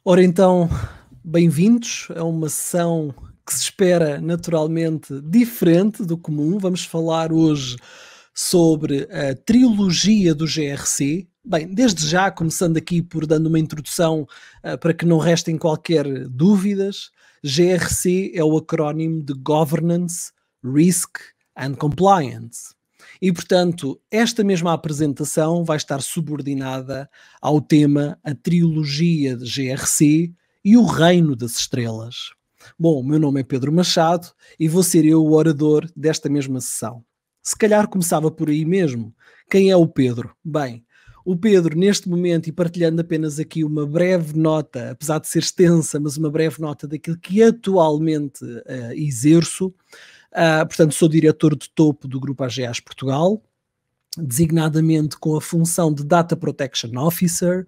Ora então, bem-vindos a uma sessão que se espera naturalmente diferente do comum. Vamos falar hoje sobre a trilogia do GRC. Bem, desde já, começando aqui por dando uma introdução para que não restem qualquer dúvidas, GRC é o acrónimo de Governance, Risk and Compliance. E, portanto, esta mesma apresentação vai estar subordinada ao tema A Trilogia de GRC e o Reino das Estrelas. Bom, o meu nome é Pedro Machado e vou ser eu o orador desta mesma sessão. Se calhar começava por aí mesmo. Quem é o Pedro? Bem, o Pedro, neste momento, e partilhando apenas aqui uma breve nota, apesar de ser extensa, mas uma breve nota daquilo que atualmente exerço. Portanto, sou diretor de topo do Grupo AGAs Portugal, designadamente com a função de Data Protection Officer.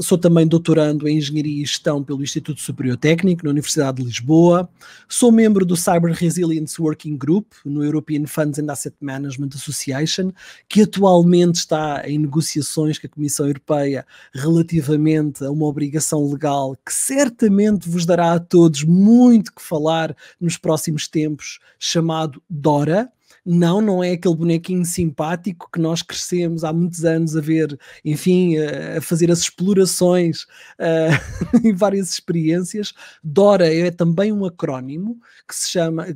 Sou também doutorando em Engenharia e Gestão pelo Instituto Superior Técnico, na Universidade de Lisboa. Sou membro do Cyber Resilience Working Group, no European Funds and Asset Management Association, que atualmente está em negociações com a Comissão Europeia relativamente a uma obrigação legal que certamente vos dará a todos muito que falar nos próximos tempos, chamado DORA. Não é aquele bonequinho simpático que nós crescemos há muitos anos a ver, enfim, a fazer as explorações em várias experiências. DORA é também um acrónimo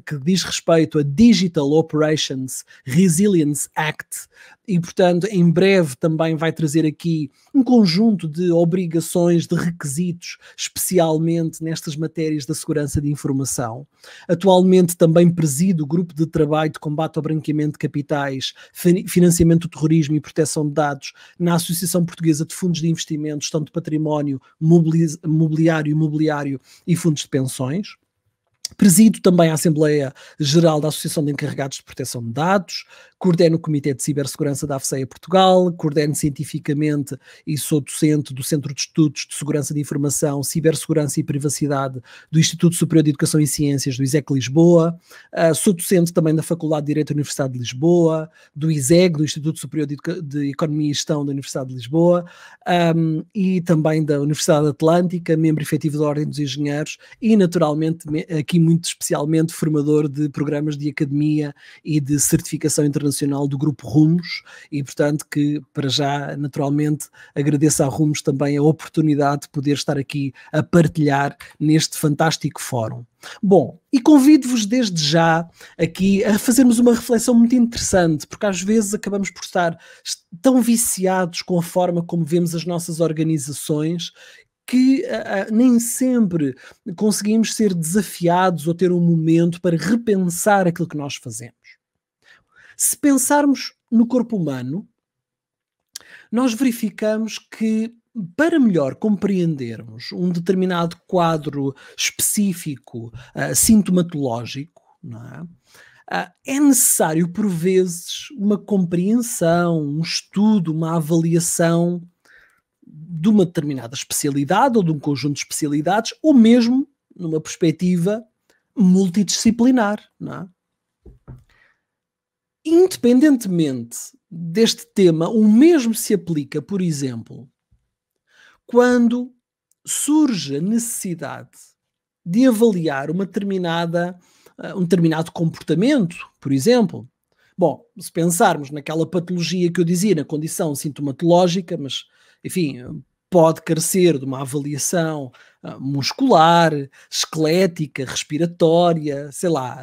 que diz respeito a Digital Operations Resilience Act e, portanto, em breve também vai trazer aqui um conjunto de obrigações, de requisitos, especialmente nestas matérias da segurança de informação. Atualmente também presido o grupo de trabalho de combate ao branqueamento de capitais, financiamento do terrorismo e proteção de dados na Associação Portuguesa de Fundos de Investimento, Gestão de Património, Imobiliário e Fundos de Pensões. Presido também a Assembleia Geral da Associação de Encarregados de Proteção de Dados, coordeno o Comitê de Cibersegurança da AFCEA Portugal, coordeno cientificamente e sou docente do Centro de Estudos de Segurança de Informação, Cibersegurança e Privacidade do Instituto Superior de Educação e Ciências do ISEC Lisboa, sou docente também da Faculdade de Direito da Universidade de Lisboa, do ISEG, do Instituto Superior de Economia e Gestão da Universidade de Lisboa, e também da Universidade Atlântica, membro efetivo da Ordem dos Engenheiros e, naturalmente, aqui muito especialmente formador de programas de academia e de certificação internacional do Grupo Rumos e, portanto, que para já, naturalmente, agradeço à Rumos também a oportunidade de poder estar aqui a partilhar neste fantástico fórum. Bom, e convido-vos desde já aqui a fazermos uma reflexão muito interessante, porque às vezes acabamos por estar tão viciados com a forma como vemos as nossas organizações que nem sempre conseguimos ser desafiados ou ter um momento para repensar aquilo que nós fazemos. Se pensarmos no corpo humano, nós verificamos que para melhor compreendermos um determinado quadro específico, sintomatológico, não é? É necessário, por vezes, uma compreensão, um estudo, uma avaliação de uma determinada especialidade ou de um conjunto de especialidades, ou mesmo numa perspectiva multidisciplinar, não é? Independentemente deste tema, o mesmo se aplica, por exemplo, quando surge a necessidade de avaliar um determinado comportamento, por exemplo. Bom, se pensarmos naquela patologia que eu dizia, na condição sintomatológica, mas, enfim, pode carecer de uma avaliação muscular, esquelética, respiratória, sei lá,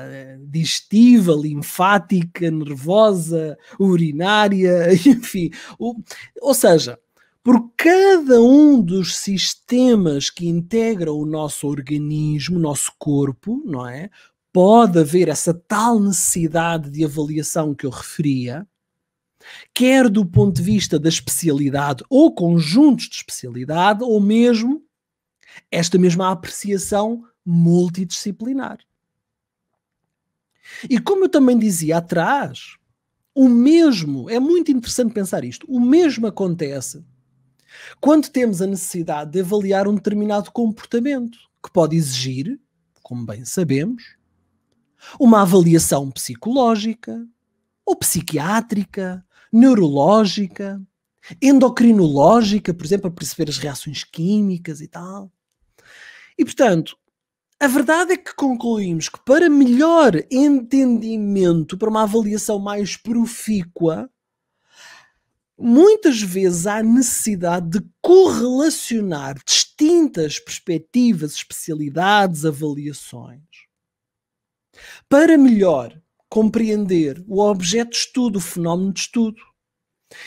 digestiva, linfática, nervosa, urinária, enfim. Ou seja, por cada um dos sistemas que integram o nosso organismo, o nosso corpo, não é? Pode haver essa tal necessidade de avaliação que eu referia, quer do ponto de vista da especialidade ou conjuntos de especialidade, ou mesmo esta mesma apreciação multidisciplinar. E como eu também dizia atrás, o mesmo, é muito interessante pensar isto, o mesmo acontece quando temos a necessidade de avaliar um determinado comportamento, que pode exigir, como bem sabemos, uma avaliação psicológica, ou psiquiátrica, neurológica, endocrinológica, por exemplo, para perceber as reações químicas e tal. E, portanto, a verdade é que concluímos que para melhor entendimento, para uma avaliação mais profícua, muitas vezes há necessidade de correlacionar distintas perspectivas, especialidades, avaliações, para melhor compreender o objeto de estudo, o fenómeno de estudo.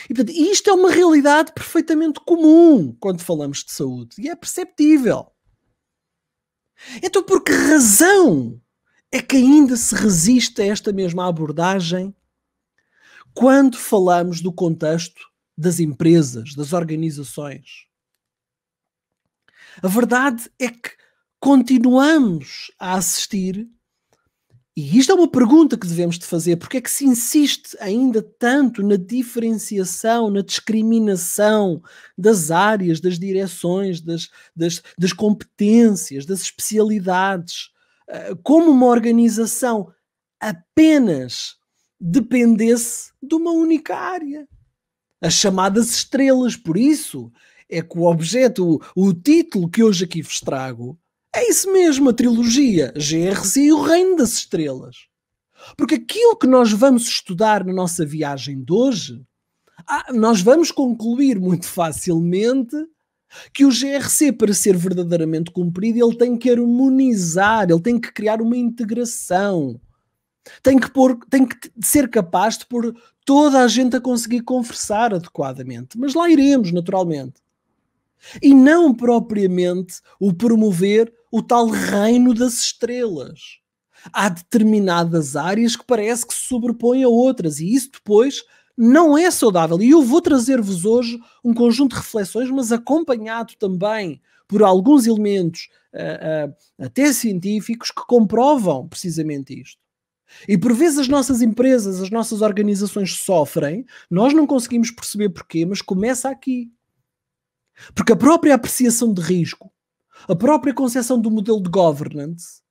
E, portanto, isto é uma realidade perfeitamente comum quando falamos de saúde, e é perceptível. Então, por que razão é que ainda se resiste a esta mesma abordagem quando falamos do contexto das empresas, das organizações? A verdade é que continuamos a assistir, e isto é uma pergunta que devemos de fazer, porque é que se insiste ainda tanto na diferenciação, na discriminação das áreas, das direções, das competências, das especialidades, como uma organização apenas dependesse de uma única área, as chamadas estrelas. Por isso é que o objeto, o título que hoje aqui vos trago, é isso mesmo, a trilogia GRC e o Reino das Estrelas. Porque aquilo que nós vamos estudar na nossa viagem de hoje, nós vamos concluir muito facilmente que o GRC, para ser verdadeiramente cumprido, ele tem que harmonizar, ele tem que criar uma integração. Tem que ser capaz de pôr toda a gente a conseguir conversar adequadamente. Mas lá iremos, naturalmente. E não propriamente o promover o tal reino das estrelas. Há determinadas áreas que parece que se sobrepõem a outras, e isso depois não é saudável. E eu vou trazer-vos hoje um conjunto de reflexões, mas acompanhado também por alguns elementos até científicos que comprovam precisamente isto. E por vezes as nossas empresas, as nossas organizações sofrem, nós não conseguimos perceber porquê, mas começa aqui. Porque a própria apreciação de risco, a própria concepção do modelo de governance,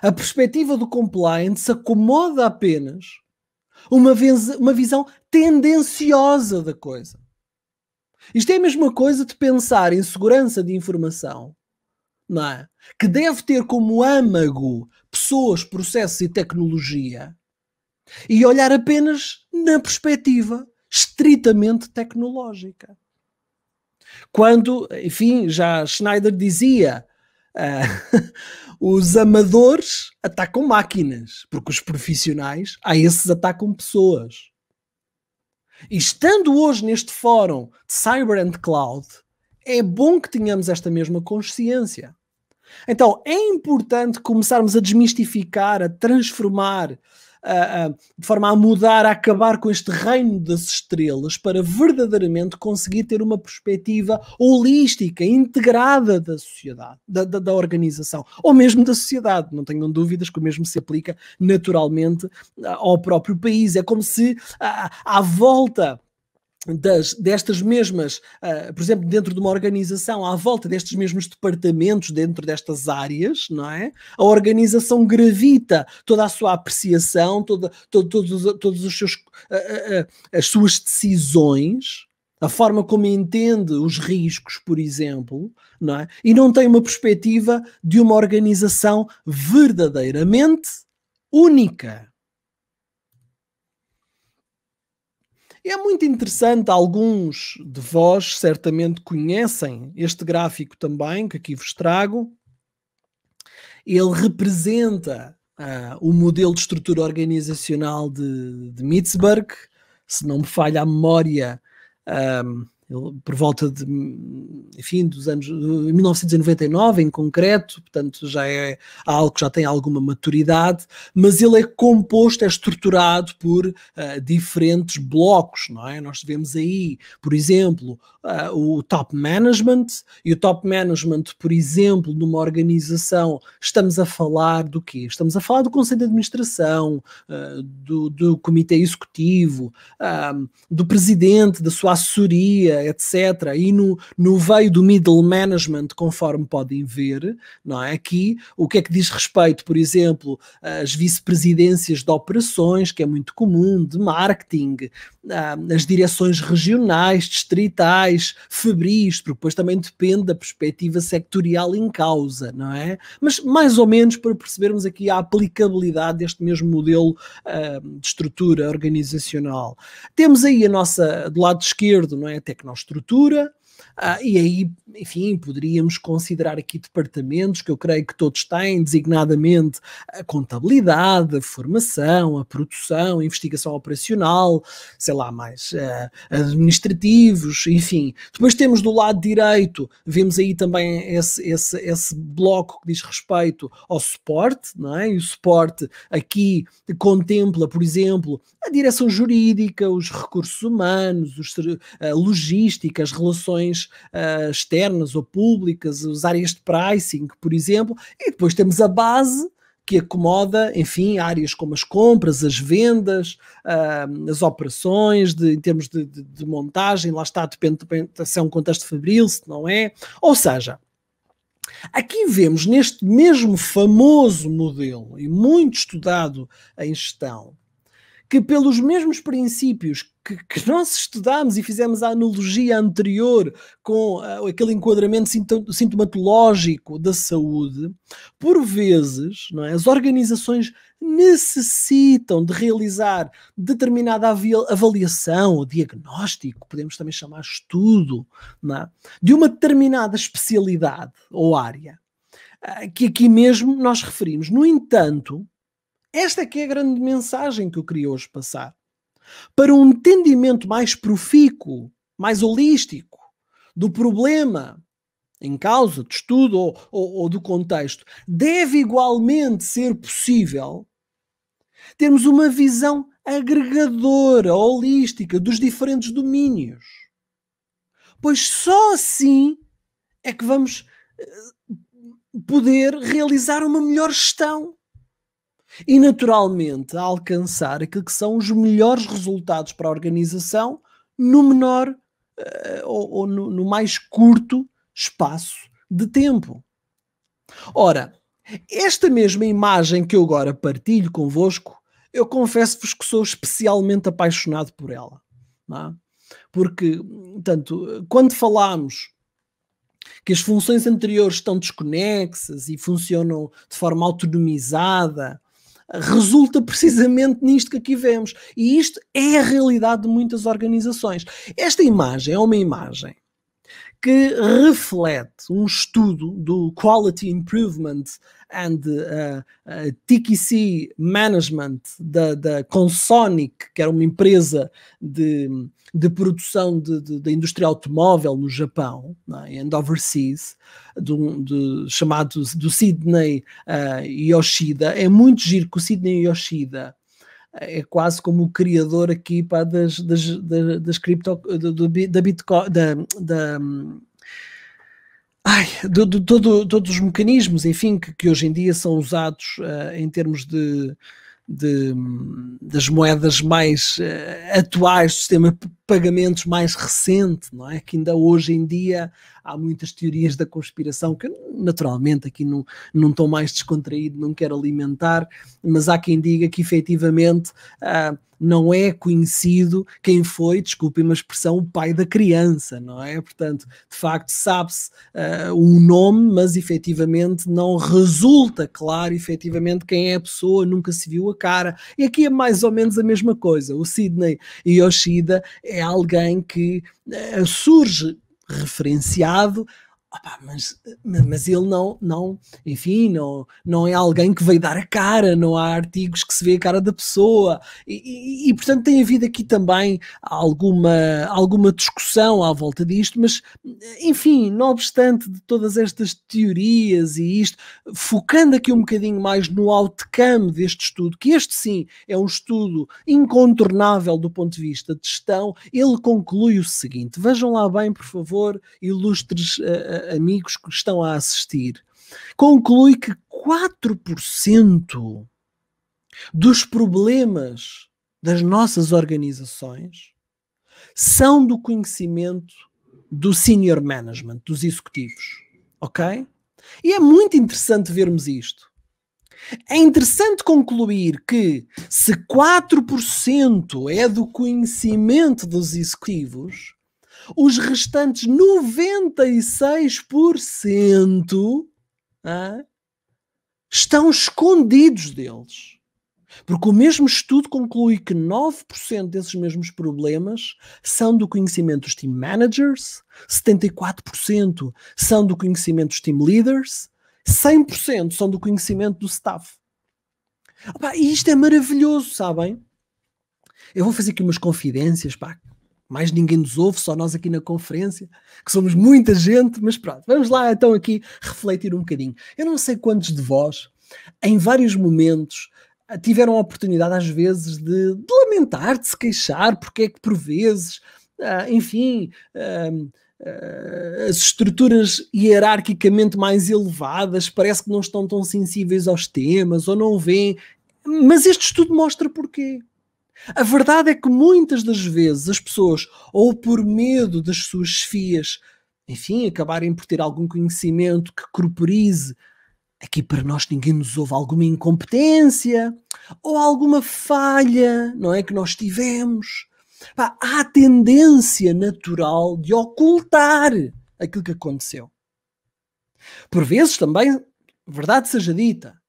a perspectiva do compliance acomoda apenas uma visão tendenciosa da coisa. Isto é a mesma coisa de pensar em segurança de informação, não é? Que deve ter como âmago pessoas, processos e tecnologia, e olhar apenas na perspectiva estritamente tecnológica. Quando, enfim, já Schneider dizia, os amadores atacam máquinas, porque os profissionais, esses atacam pessoas. E estando hoje neste fórum de Cyber and Cloud, é bom que tenhamos esta mesma consciência. Então, é importante começarmos a desmistificar, a transformar, de forma a mudar, a acabar com este reino das estrelas, para verdadeiramente conseguir ter uma perspectiva holística, integrada da sociedade, da organização, ou mesmo da sociedade. Não tenham dúvidas que o mesmo se aplica naturalmente ao próprio país. É como se à volta destas mesmas, por exemplo, dentro de uma organização, à volta destes mesmos departamentos, dentro destas áreas, não é? A organização gravita toda a sua apreciação, todos os seus, as suas decisões, a forma como entende os riscos, por exemplo, não é? E não tem uma perspectiva de uma organização verdadeiramente única. E é muito interessante, alguns de vós certamente conhecem este gráfico também, que aqui vos trago. Ele representa o modelo de estrutura organizacional de Mitzberg, se não me falha a memória, por volta de, enfim, dos anos 1999 em concreto, portanto já é algo que já tem alguma maturidade, mas ele é composto, é estruturado por diferentes blocos, não é? Nós vemos aí, por exemplo, o top management, e o top management, por exemplo, numa organização, estamos a falar do quê? Estamos a falar do Conselho de Administração, do Comitê Executivo, do Presidente, da sua assessoria, estrutura, etc., e no veio do middle management, conforme podem ver, não é? Aqui, o que é que diz respeito, por exemplo, às vice-presidências de operações, que é muito comum, de marketing, as direções regionais, distritais, febris, porque depois também depende da perspectiva sectorial em causa, não é? Mas mais ou menos para percebermos aqui a aplicabilidade deste mesmo modelo de estrutura organizacional. Temos aí a nossa, do lado esquerdo, não é? A tecnoestrutura, e aí, enfim, poderíamos considerar aqui departamentos que eu creio que todos têm, designadamente a contabilidade, a formação, a produção, a investigação operacional, sei lá mais, administrativos, enfim. Depois temos do lado direito, vemos aí também esse bloco que diz respeito ao suporte, não é? E o suporte aqui contempla, por exemplo, a direção jurídica, os recursos humanos, a logística, as relações externas ou públicas, as áreas de pricing, por exemplo, e depois temos a base que acomoda, enfim, áreas como as compras, as vendas, as operações, em termos de montagem, lá está, depende se é um contexto fabril, se não é. Ou seja, aqui vemos neste mesmo famoso modelo, e muito estudado em gestão, que pelos mesmos princípios que nós estudámos e fizemos a analogia anterior com aquele enquadramento sintomatológico da saúde, por vezes, não é, as organizações necessitam de realizar determinada avaliação ou diagnóstico, podemos também chamar estudo, não é, de uma determinada especialidade ou área, que aqui mesmo nós referimos. No entanto, esta é que é a grande mensagem que eu queria hoje passar. Para um entendimento mais profícuo, mais holístico do problema em causa, de estudo ou do contexto, deve igualmente ser possível termos uma visão agregadora, holística dos diferentes domínios. Pois só assim é que vamos poder realizar uma melhor gestão. E, naturalmente, a alcançar aquilo que são os melhores resultados para a organização no menor ou no mais curto espaço de tempo. Ora, esta mesma imagem que eu agora partilho convosco, eu confesso-vos que sou especialmente apaixonado por ela. Não é? Porque, portanto, quando falamos que as funções anteriores estão desconexas e funcionam de forma autonomizada, resulta precisamente nisto que aqui vemos. E isto é a realidade de muitas organizações. Esta imagem é uma imagem que reflete um estudo do Quality Improvement and TQC Management da Consonic, que era uma empresa de produção da indústria automóvel no Japão, and overseas, chamado do Sidney Yoshida. É muito giro que o Sidney Yoshida é quase como o criador aqui das cripto, da Bitcoin, todos os mecanismos, enfim, que hoje em dia são usados em termos das moedas mais atuais, do sistema de pagamentos mais recente, não é? Que ainda hoje em dia há muitas teorias da conspiração que naturalmente aqui não estou mais descontraído, não quero alimentar, mas há quem diga que efetivamente não é conhecido quem foi, desculpem a expressão, o pai da criança, não é? Portanto, de facto sabe-se um nome, mas efetivamente não resulta claro efetivamente quem é a pessoa, nunca se viu a cara. E aqui é mais ou menos a mesma coisa. O Sidney Yoshida é alguém que surge referenciado, mas ele enfim, não é alguém que veio dar a cara, não há artigos que se vê a cara da pessoa, e portanto tem havido aqui também alguma discussão à volta disto, mas enfim, não obstante de todas estas teorias e isto, focando aqui um bocadinho mais no outcome deste estudo, que este sim é um estudo incontornável do ponto de vista de gestão, ele conclui o seguinte, vejam lá bem, por favor, ilustres amigos que estão a assistir, conclui que 4% dos problemas das nossas organizações são do conhecimento do senior management, dos executivos, ok? E é muito interessante vermos isto. É interessante concluir que se 4% é do conhecimento dos executivos, os restantes 96% estão escondidos deles. Porque o mesmo estudo conclui que 9% desses mesmos problemas são do conhecimento dos team managers, 74% são do conhecimento dos team leaders, 100% são do conhecimento do staff. E isto é maravilhoso, sabem? Eu vou fazer aqui umas confidências, mais ninguém nos ouve, só nós aqui na conferência, que somos muita gente, mas pronto, vamos lá então aqui refletir um bocadinho. Eu não sei quantos de vós, em vários momentos, tiveram a oportunidade às vezes de lamentar, de se queixar, porque é que por vezes, as estruturas hierarquicamente mais elevadas parece que não estão tão sensíveis aos temas ou não veem, mas este estudo mostra porquê. A verdade é que muitas das vezes as pessoas, ou por medo das suas chefias, acabarem por ter algum conhecimento que corporize aqui para nós ninguém nos ouve, alguma incompetência ou alguma falha, não é, que nós tivemos. Há a tendência natural de ocultar aquilo que aconteceu. Por vezes também, verdade seja dita,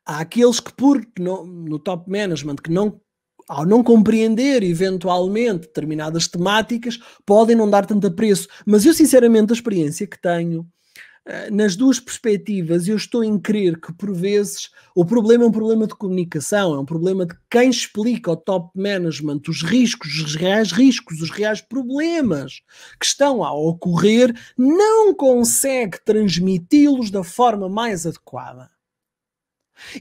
há aqueles que no top management que ao não compreender eventualmente determinadas temáticas, podem não dar tanto apreço. Mas eu sinceramente a experiência que tenho nas duas perspectivas, eu estou em crer que por vezes o problema é um problema de comunicação, é um problema de quem explica ao top management os riscos, os reais problemas que estão a ocorrer, não consegue transmiti-los da forma mais adequada.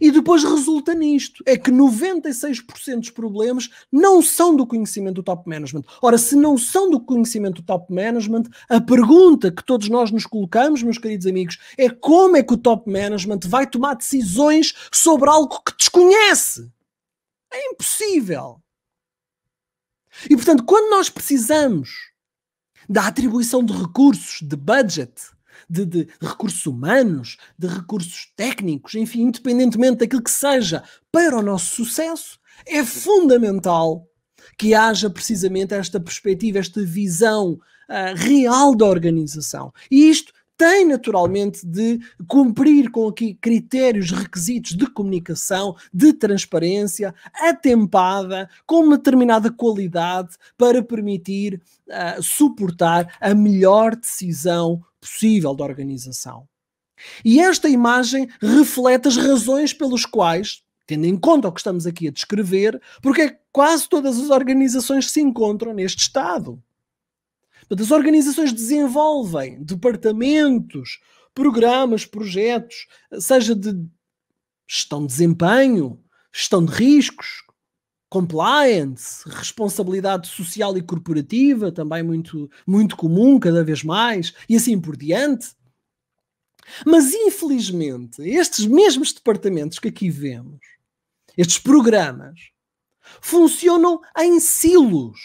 E depois resulta nisto, é que 96% dos problemas não são do conhecimento do top management. Ora, se não são do conhecimento do top management, a pergunta que todos nós nos colocamos, meus queridos amigos, é como é que o top management vai tomar decisões sobre algo que desconhece? É impossível. E, portanto, quando nós precisamos da atribuição de recursos, de budget, de recursos humanos, de recursos técnicos, independentemente daquilo que seja, para o nosso sucesso, é fundamental que haja precisamente esta perspectiva, esta visão real da organização. E isto tem naturalmente de cumprir com aqui critérios, requisitos de comunicação, de transparência, atempada, com uma determinada qualidade para permitir suportar a melhor decisão possível da organização. E esta imagem reflete as razões pelas quais, tendo em conta o que estamos aqui a descrever, porque é que quase todas as organizações se encontram neste estado. As organizações desenvolvem departamentos, programas, projetos, seja de gestão de desempenho, gestão de riscos, compliance, responsabilidade social e corporativa, também muito, muito comum cada vez mais, e assim por diante. Mas, infelizmente, estes mesmos departamentos que aqui vemos, estes programas, funcionam em silos,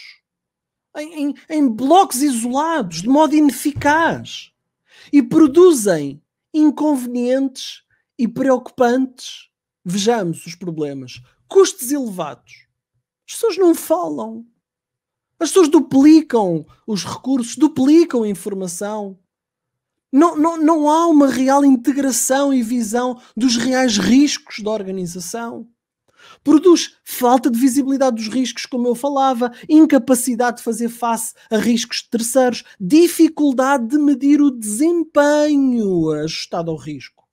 em blocos isolados, de modo ineficaz, e produzem inconvenientes e preocupantes. Vejamos os problemas. Custos elevados. As pessoas não falam. As pessoas duplicam os recursos, duplicam a informação. Não há uma real integração e visão dos reais riscos da organização. Produz falta de visibilidade dos riscos, como eu falava, incapacidade de fazer face a riscos de terceiros, dificuldade de medir o desempenho ajustado ao risco.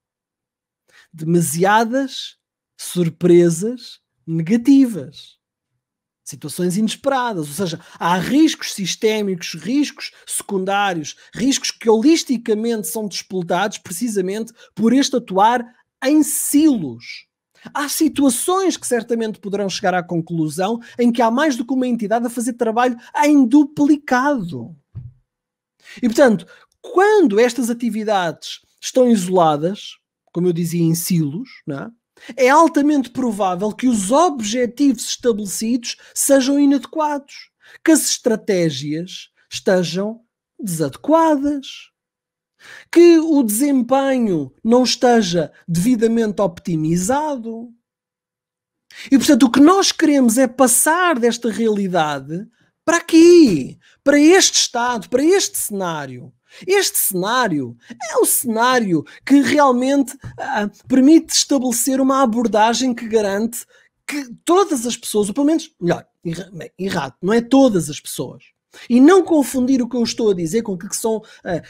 Demasiadas surpresas negativas. Situações inesperadas, ou seja, há riscos sistémicos, riscos secundários, riscos que holisticamente são despoletados precisamente por este atuar em silos. Há situações que certamente poderão chegar à conclusão em que há mais do que uma entidade a fazer trabalho em duplicado. E, portanto, quando estas atividades estão isoladas, como eu dizia, em silos, não é? É altamente provável que os objetivos estabelecidos sejam inadequados, que as estratégias estejam desadequadas, que o desempenho não esteja devidamente optimizado. E, portanto, o que nós queremos é passar desta realidade para aqui, para este estado, para este cenário. Este cenário é um cenário que realmente permite estabelecer uma abordagem que garante que todas as pessoas, ou pelo menos, melhor, errado, não é todas as pessoas. E não confundir o que eu estou a dizer com o que são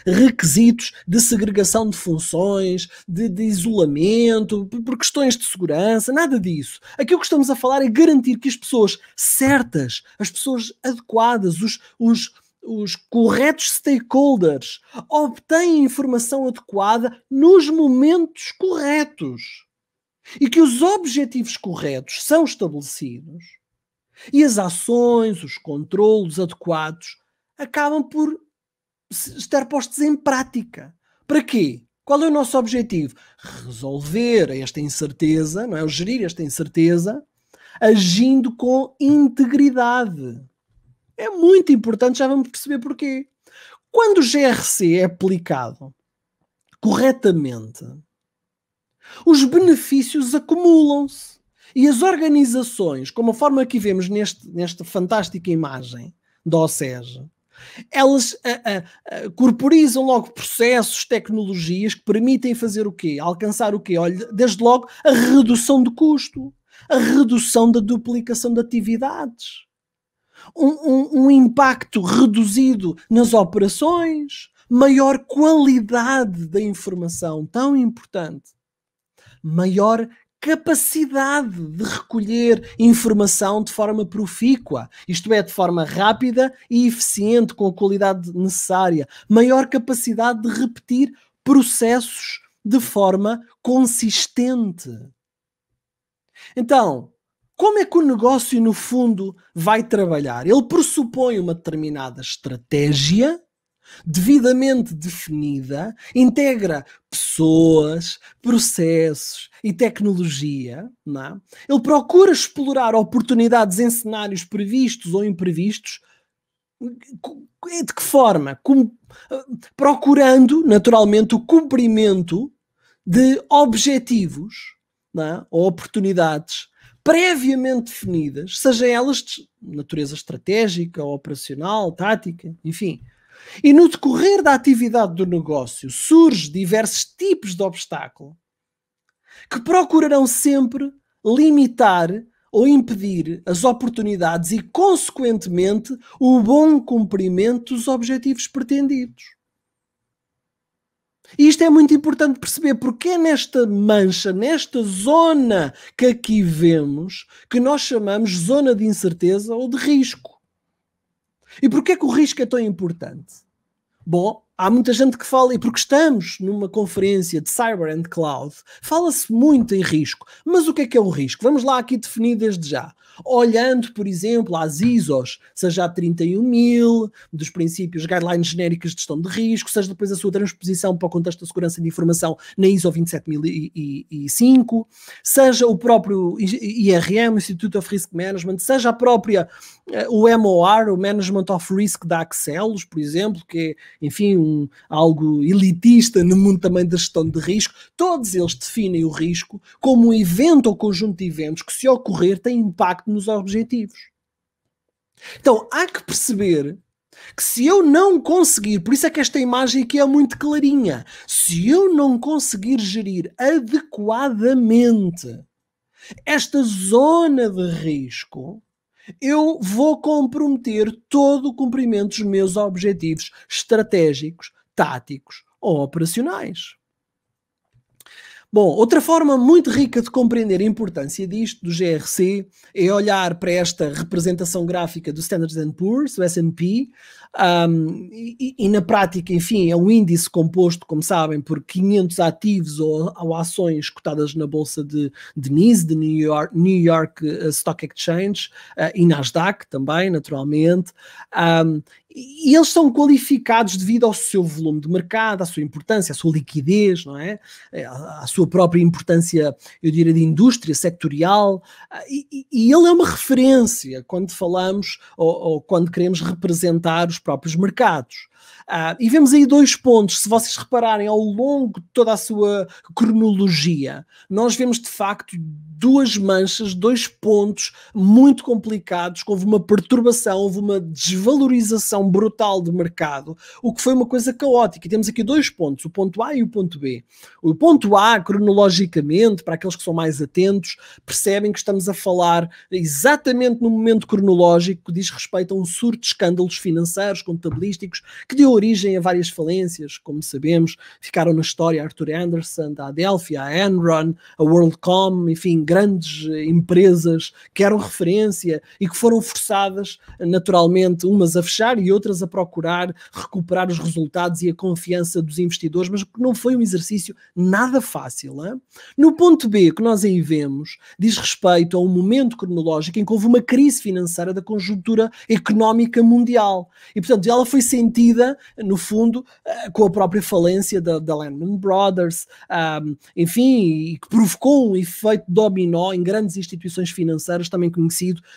requisitos de segregação de funções, de isolamento, por questões de segurança, nada disso. Aquilo que estamos a falar é garantir que as pessoas certas, as pessoas adequadas, os corretos stakeholders obtêm informação adequada nos momentos corretos. E que os objetivos corretos são estabelecidos e as ações, os controlos adequados acabam por estar postos em prática. Para quê? Qual é o nosso objetivo? Resolver esta incerteza, não é? Gerir esta incerteza, agindo com integridade. É muito importante, já vamos perceber porquê. Quando o GRC é aplicado corretamente, os benefícios acumulam-se. E as organizações, como a forma que vemos nesta fantástica imagem da OCEG, elas corporizam logo processos, tecnologias que permitem fazer o quê? Alcançar o quê? Olha, desde logo a redução de custo, a redução da duplicação de atividades, um impacto reduzido nas operações, maior qualidade da informação, tão importante, maior capacidade de recolher informação de forma profícua, isto é, de forma rápida e eficiente, com a qualidade necessária, maior capacidade de repetir processos de forma consistente. Então, como é que o negócio, no fundo, vai trabalhar? Ele pressupõe uma determinada estratégia devidamente definida, integra pessoas, processos e tecnologia, não é? Ele procura explorar oportunidades em cenários previstos ou imprevistos. De que forma? Procurando, naturalmente, o cumprimento de objetivos, não é? Ou oportunidades previamente definidas, sejam elas de natureza estratégica, operacional, tática, enfim. E no decorrer da atividade do negócio surgem diversos tipos de obstáculo que procurarão sempre limitar ou impedir as oportunidades e, consequentemente, o bom cumprimento dos objetivos pretendidos. E isto é muito importante perceber, porque é nesta mancha, nesta zona que aqui vemos, que nós chamamos zona de incerteza ou de risco. E porquê que o risco é tão importante? Bom, há muita gente que fala, e porque estamos numa conferência de Cyber and Cloud, fala-se muito em risco. Mas o que é o risco? Vamos lá aqui definir desde já. Olhando, por exemplo, às ISOs, seja a 31000, dos princípios, guidelines genéricas de gestão de risco, seja depois a sua transposição para o contexto da segurança de informação na ISO 27005, seja o próprio IRM, Institute of Risk Management, seja a própria, o MOR, o Management of Risk da Axelos, por exemplo, que é, enfim, algo elitista no mundo também da gestão de risco. Todos eles definem o risco como um evento ou conjunto de eventos que, se ocorrer, tem impacto nos objetivos. Então, há que perceber que se eu não conseguir, por isso é que esta imagem aqui é muito clarinha, se eu não conseguir gerir adequadamente esta zona de risco, eu vou comprometer todo o cumprimento dos meus objetivos estratégicos, táticos ou operacionais. Bom, outra forma muito rica de compreender a importância disto, do GRC, é olhar para esta representação gráfica do Standard & Poor's, do S&P, e na prática, enfim, é um índice composto, como sabem, por 500 ativos ou ações cotadas na bolsa de NYSE, de New York Stock Exchange, e Nasdaq também, naturalmente. E eles são qualificados devido ao seu volume de mercado, à sua importância, à sua liquidez, não é? À sua própria importância, eu diria, de indústria sectorial, e ele é uma referência quando falamos ou quando queremos representar os próprios mercados. E vemos aí 2 pontos, se vocês repararem ao longo de toda a sua cronologia, nós vemos de facto 2 manchas, 2 pontos muito complicados, houve uma perturbação, houve uma desvalorização brutal do mercado, o que foi uma coisa caótica. E temos aqui 2 pontos, o ponto A e o ponto B. O ponto A, cronologicamente, para aqueles que são mais atentos, percebem que estamos a falar exatamente no momento cronológico que diz respeito a um surto de escândalos financeiros, contabilísticos, que deu origem a várias falências, como sabemos, ficaram na história a Arthur Andersen, a Adelphi, a Enron, a WorldCom, enfim, grandes empresas que eram referência e que foram forçadas, naturalmente, umas a fechar e outras a procurar recuperar os resultados e a confiança dos investidores, mas que não foi um exercício nada fácil. Hein? No ponto B, que nós aí vemos, diz respeito a um momento cronológico em que houve uma crise financeira da conjuntura económica mundial. E, portanto, ela foi sentida, no fundo, com a própria falência da Lehman Brothers, enfim, e que provocou um efeito dominó em grandes instituições financeiras, também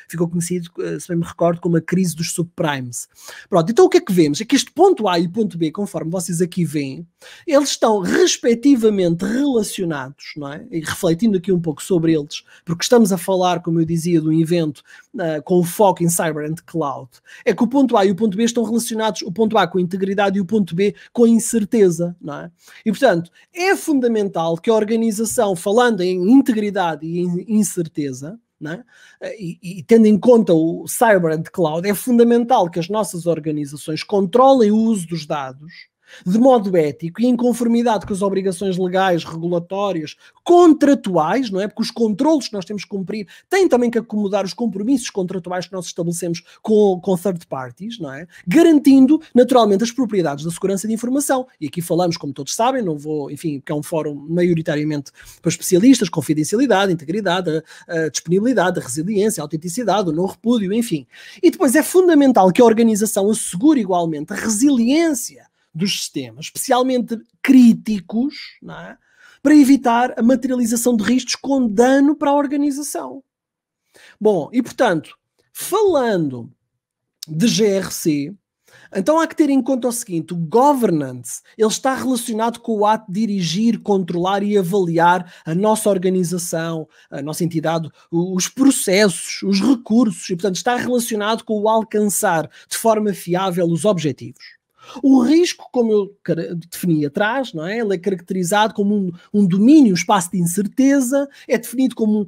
ficou conhecido, se bem me recordo, como a crise dos subprimes. Pronto, então o que é que vemos? É que este ponto A e ponto B, conforme vocês aqui veem, eles estão respectivamente relacionados, não é? E refletindo aqui um pouco sobre eles, porque estamos a falar, como eu dizia, de um evento com o foco em Cyber and Cloud, é que o ponto A e o ponto B estão relacionados, o ponto A com a integridade e o ponto B com a incerteza, não é? E, portanto, é fundamental que a organização, falando em integridade e em incerteza, né? E tendo em conta o Cyber and Cloud, é fundamental que as nossas organizações controlem o uso dos dados de modo ético e em conformidade com as obrigações legais, regulatórias, contratuais, não é? Porque os controlos que nós temos que cumprir têm também que acomodar os compromissos contratuais que nós estabelecemos com third parties, não é? Garantindo, naturalmente, as propriedades da segurança de informação. E aqui falamos, como todos sabem, não vou, enfim, que é um fórum maioritariamente para especialistas, confidencialidade, integridade, a disponibilidade, a resiliência, a autenticidade, o não repúdio, enfim. E depois é fundamental que a organização assegure igualmente a resiliência dos sistemas, especialmente críticos, não é? Para evitar a materialização de riscos com dano para a organização. Bom, e portanto, falando de GRC, então há que ter em conta o seguinte: o governance, ele está relacionado com o ato de dirigir, controlar e avaliar a nossa organização, a nossa entidade, os processos, os recursos, e portanto está relacionado com o alcançar de forma fiável os objetivos. O risco, como eu defini atrás, não é? Ele é caracterizado como um domínio, um espaço de incerteza, é definido como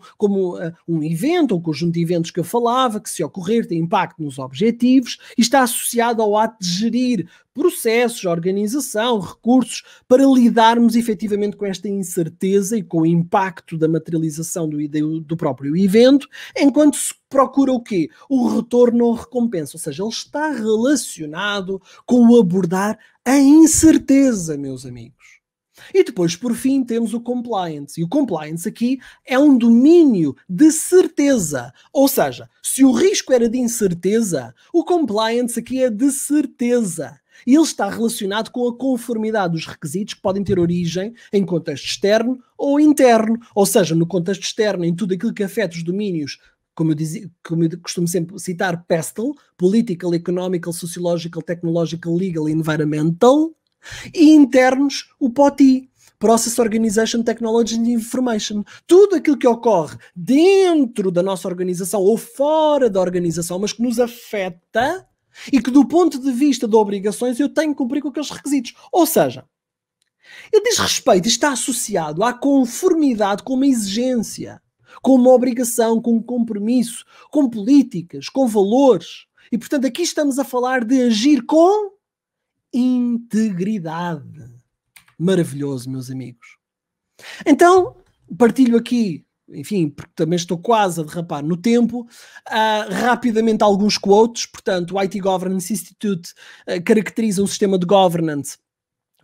um evento, um conjunto de eventos que eu falava, que se ocorrer tem impacto nos objetivos e está associado ao ato de gerir processos, organização, recursos, para lidarmos efetivamente com esta incerteza e com o impacto da materialização do próprio evento, enquanto se procura o quê? O retorno ou recompensa, ou seja, ele está relacionado com o abordar a incerteza, meus amigos. E depois, por fim, temos o compliance. E o compliance aqui é um domínio de certeza. Ou seja, se o risco era de incerteza, o compliance aqui é de certeza. E ele está relacionado com a conformidade dos requisitos que podem ter origem em contexto externo ou interno. Ou seja, no contexto externo, em tudo aquilo que afeta os domínios, como eu costumo sempre citar, PESTEL, Political, Economical, Sociological, Technological, Legal e Environmental, e internos, o POTI, Process Organization, Technology and Information. Tudo aquilo que ocorre dentro da nossa organização ou fora da organização, mas que nos afeta e que do ponto de vista de obrigações eu tenho que cumprir com aqueles requisitos. Ou seja, ele diz respeito, está associado à conformidade com uma exigência, com uma obrigação, com um compromisso, com políticas, com valores. E, portanto, aqui estamos a falar de agir com integridade. Maravilhoso, meus amigos. Então, partilho aqui, enfim, porque também estou quase a derrapar no tempo, rapidamente alguns quotes. Portanto, o IT Governance Institute caracteriza um sistema de governance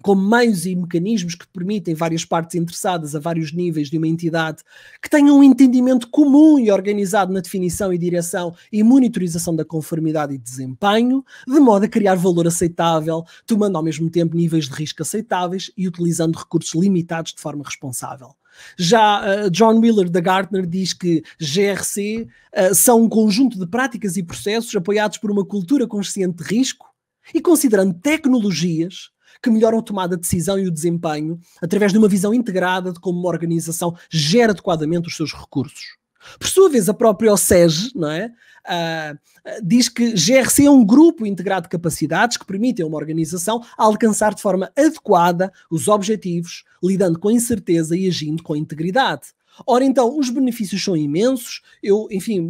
como meios e mecanismos que permitem várias partes interessadas a vários níveis de uma entidade que tenham um entendimento comum e organizado na definição e direção e monitorização da conformidade e desempenho, de modo a criar valor aceitável, tomando ao mesmo tempo níveis de risco aceitáveis e utilizando recursos limitados de forma responsável. Já John Wheeler da Gartner diz que GRC são um conjunto de práticas e processos apoiados por uma cultura consciente de risco e considerando tecnologias que melhoram a tomada de decisão e o desempenho através de uma visão integrada de como uma organização gera adequadamente os seus recursos. Por sua vez, a própria OSEG, não é? Diz que GRC é um grupo integrado de capacidades que permitem a uma organização alcançar de forma adequada os objetivos, lidando com a incerteza e agindo com integridade. Ora, então, os benefícios são imensos. Eu, enfim,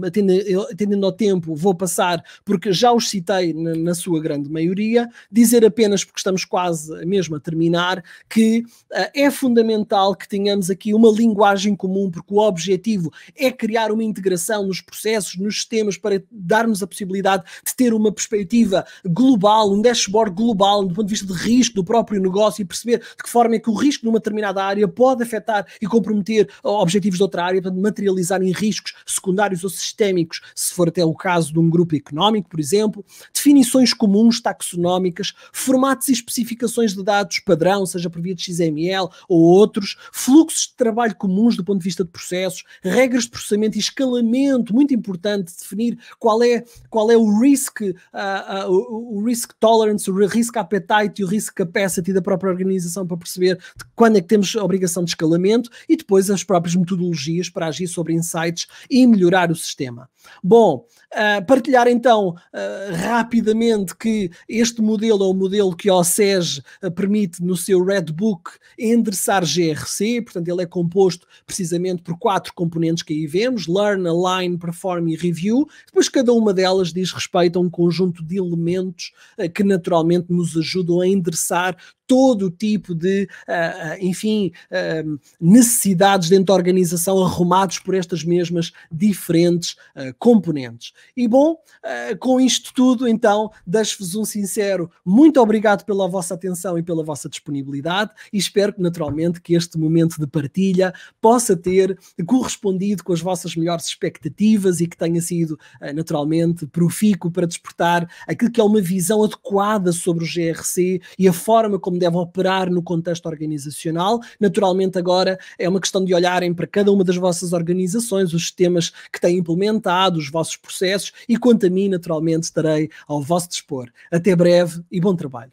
atendendo ao tempo, vou passar, porque já os citei na sua grande maioria, dizer apenas, porque estamos quase mesmo a terminar, que é fundamental que tenhamos aqui uma linguagem comum, porque o objetivo é criar uma integração nos processos, nos sistemas, para dar-nos a possibilidade de ter uma perspectiva global, um dashboard global, do ponto de vista de risco do próprio negócio, e perceber de que forma é que o risco numa determinada área pode afetar e comprometer objetivos de outra área, portanto, materializar em riscos secundários ou sistémicos, se for até o caso de um grupo económico, por exemplo, definições comuns taxonómicas, formatos e especificações de dados padrão, seja por via de XML ou outros, fluxos de trabalho comuns do ponto de vista de processos, regras de processamento e escalamento, muito importante definir qual é o risk, o risk tolerance, o risk appetite e o risk capacity da própria organização, para perceber de quando é que temos a obrigação de escalamento, e depois as próprias metodologias para agir sobre insights e melhorar o sistema. Bom, partilhar então rapidamente que este modelo é o modelo que a OSEG permite no seu Red Book endereçar GRC, portanto ele é composto precisamente por 4 componentes que aí vemos: Learn, Align, Perform e Review. Depois cada uma delas diz respeito a um conjunto de elementos que naturalmente nos ajudam a endereçar todo o tipo de, necessidades dentro da organização, arrumados por estas mesmas diferentes componentes. E bom, com isto tudo, então, deixo-vos um sincero muito obrigado pela vossa atenção e pela vossa disponibilidade, e espero que, naturalmente, que este momento de partilha possa ter correspondido com as vossas melhores expectativas e que tenha sido, naturalmente, profícuo para despertar aquilo que é uma visão adequada sobre o GRC e a forma como deve operar no contexto organizacional. Naturalmente, agora é uma questão de olharem para cada uma das vossas organizações, os sistemas que têm implementado, os vossos processos, e quanto a mim, naturalmente, estarei ao vosso dispor. Até breve e bom trabalho.